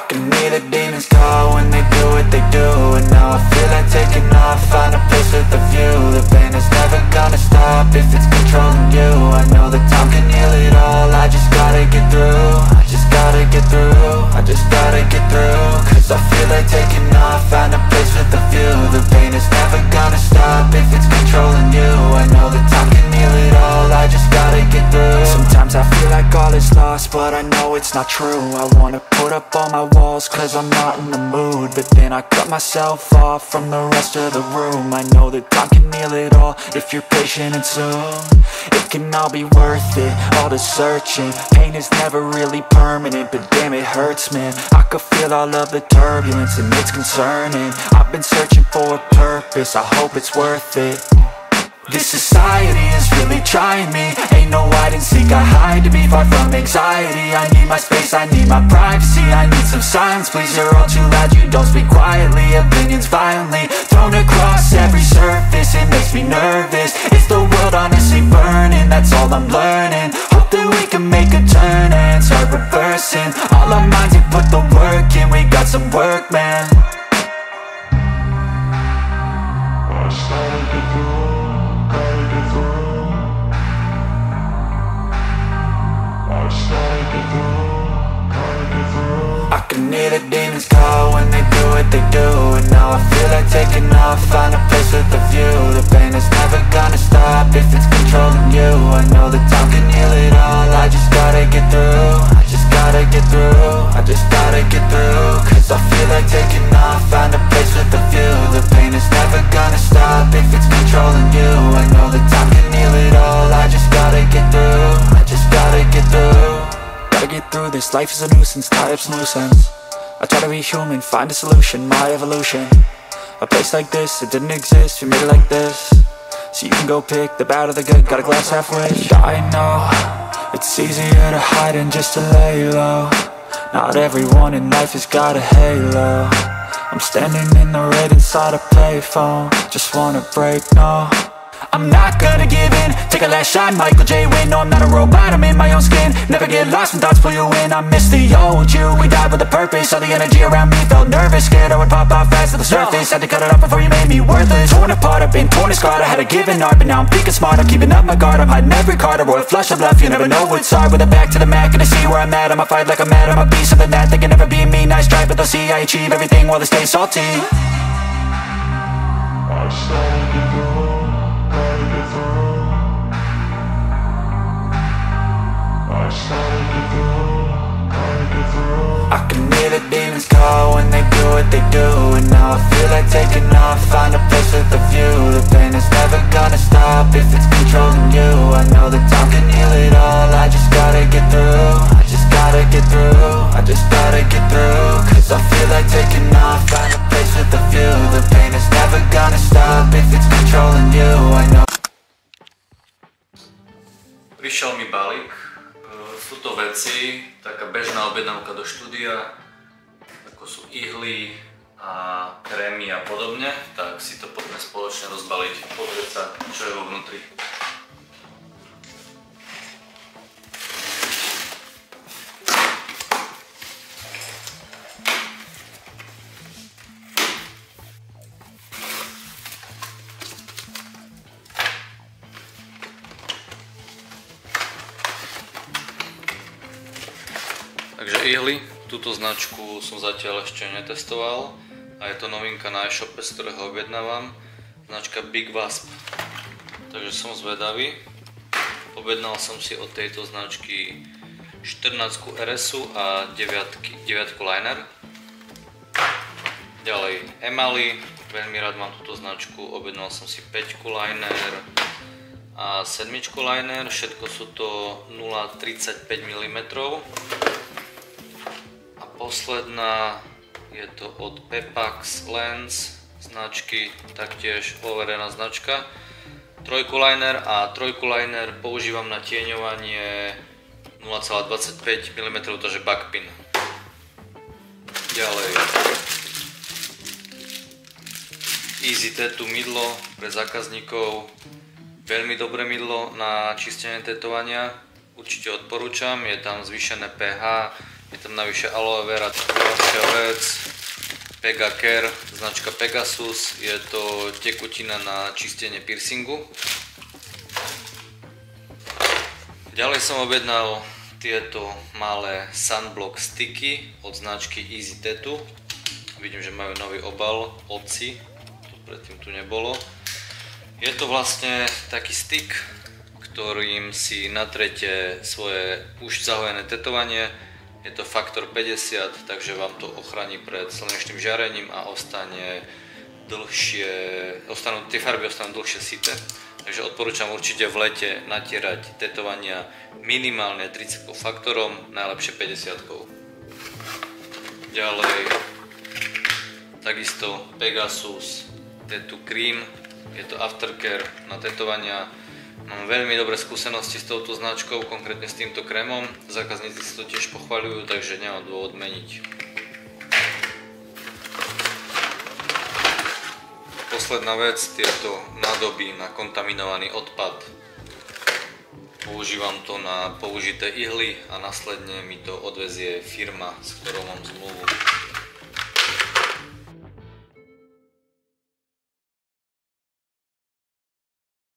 can hear the demons call when they do what they do. And now I feel like taking off, find a place with a view. The pain is never gonna stop if it's controlling you. I know that time can heal it all, I just gotta get through. I just gotta get through, I just gotta get through. Cause I feel like taking off, find a place with a view. The pain is never gonna stop if it's controlling you. I know that time can heal it all, I just gotta get through. Sometimes I feel like all is lost, but I know it's not true. I wanna put up all my walls cause I'm not in the mood, but then I cut myself off from the rest of the room. I know that time can heal it all if you're patient and soon it can all be worth it, all the searching. Pain is never really permanent, but damn it hurts, man. I could feel all of the turbulence and it's concerning. I've been searching for a purpose, I hope it's worth it. This society is really trying me. Ain't no hide and seek, I hide to be far from anxiety. I need my space, I need my privacy. I need some silence, please, you're all too loud. You don't speak quietly, opinions violently thrown across every surface. It makes me nervous, it's the world honestly burning. That's all I'm learning, hope that we can make a turn and start reversing. All our minds and put the work in, we got some work, man. I started to do. I can hear the demons call when they do what they do. And now I feel like taking off, find a place with a view. The pain is never gonna stop if it's controlling you. I know that time can heal it all, I just gotta get through. I just gotta get through, I just gotta get through. Cause I feel like taking off, find a place with a view. The pain is never gonna stop if it's controlling you. I know that time can heal it all, I just gotta get through. I just gotta get through. Gotta get through this, life is a nuisance, tie up some loose ends. I try to be human, find a solution, my evolution. A place like this, it didn't exist, we made it like this. So you can go pick the bad or the good, got a glass halfway. I know, it's easier to hide than just to lay low. Not everyone in life has got a halo. I'm standing in the red inside a payphone, just wanna break, no. I'm not gonna give in, take a last shot, Michael J. Win. No, I'm not a robot, I'm in my own skin. Never get lost when thoughts pull you in. I miss the old you, we died with a purpose. All the energy around me felt nervous, scared I would pop out fast to the surface. Had to cut it off before you made me worthless. Torn apart, I've been torn and scarred. I had a given art, but now I'm thinking smart. I'm keeping up my guard, I'm hiding every card. A royal flush of love, you never know what's hard. With a back to the mat, gonna see where I'm at. I'ma fight like I'm mad, I'ma be something that they can never be me. Nice try, but they'll see I achieve everything while they stay salty. I started to go. I can hear the demons call when they do what they do. And now I feel like taking off, find a place with a view. The pain is never gonna stop if it's controlling you. I know that time can heal it all, I just gotta get through. I just gotta get through, I just gotta get through. Cause I feel like taking off, find a place with a view. The pain is never gonna stop if it's controlling you. I know. Prišiel mi balík. Sú to veci, taká bežná objednávka do štúdia, ako sú ihly a krémy a podobne, tak si to poďme spoločne rozbaliť, pozrieť sa, čo je vo vnútri. Takže ihly, túto značku som zatiaľ ešte netestoval a je to novinka na e-shope, z ktorého objednávam, značka Big Wasp. Takže som zvedavý. Objednal som si od tejto značky 14 RS a 9 liner. Ďalej emaly, veľmi rád mám túto značku, objednal som si 5 liner a 7 liner, všetko sú to 0,35 mm. Posledná je to od Pepax Lens značky, taktiež overená značka. Trojkuliner a trojkuliner používam na tieňovanie 0,25 mm, takže backpin. Ďalej Easy Tattoo mydlo pre zákazníkov, veľmi dobré mydlo na čistenie tetovania, určite odporúčam, je tam zvýšené pH, Je tam navyše aloe vera. Ďalšia vec, Pega Care, značka Pegasus, je to tekutina na čistenie piercingu. Ďalej som objednal tieto malé sunblock sticky od značky Easy Tattoo. Vidím, že majú nový obal, Oci, to predtým tu nebolo. Je to vlastne taký stick, ktorým si natrete svoje už zahojené tetovanie. Je to faktor 50, takže vám to ochrání pred slnečným žiarením a tie farby ostanú dlhšie syté. Takže odporúčam určite v lete natierať tetovania minimálne 30 faktorom, najlepšie 50. Ďalej, takisto Pegasus Tattoo Cream, je to aftercare na tetovania. Mám veľmi dobré skúsenosti s touto značkou, konkrétne s týmto krémom. Zákazníci si to tiež pochvaľujú, takže nemám dôvod meniť. Posledná vec, tieto nádoby na kontaminovaný odpad. Používam to na použité ihly a následne mi to odvezie firma, s ktorou mám zmluvu.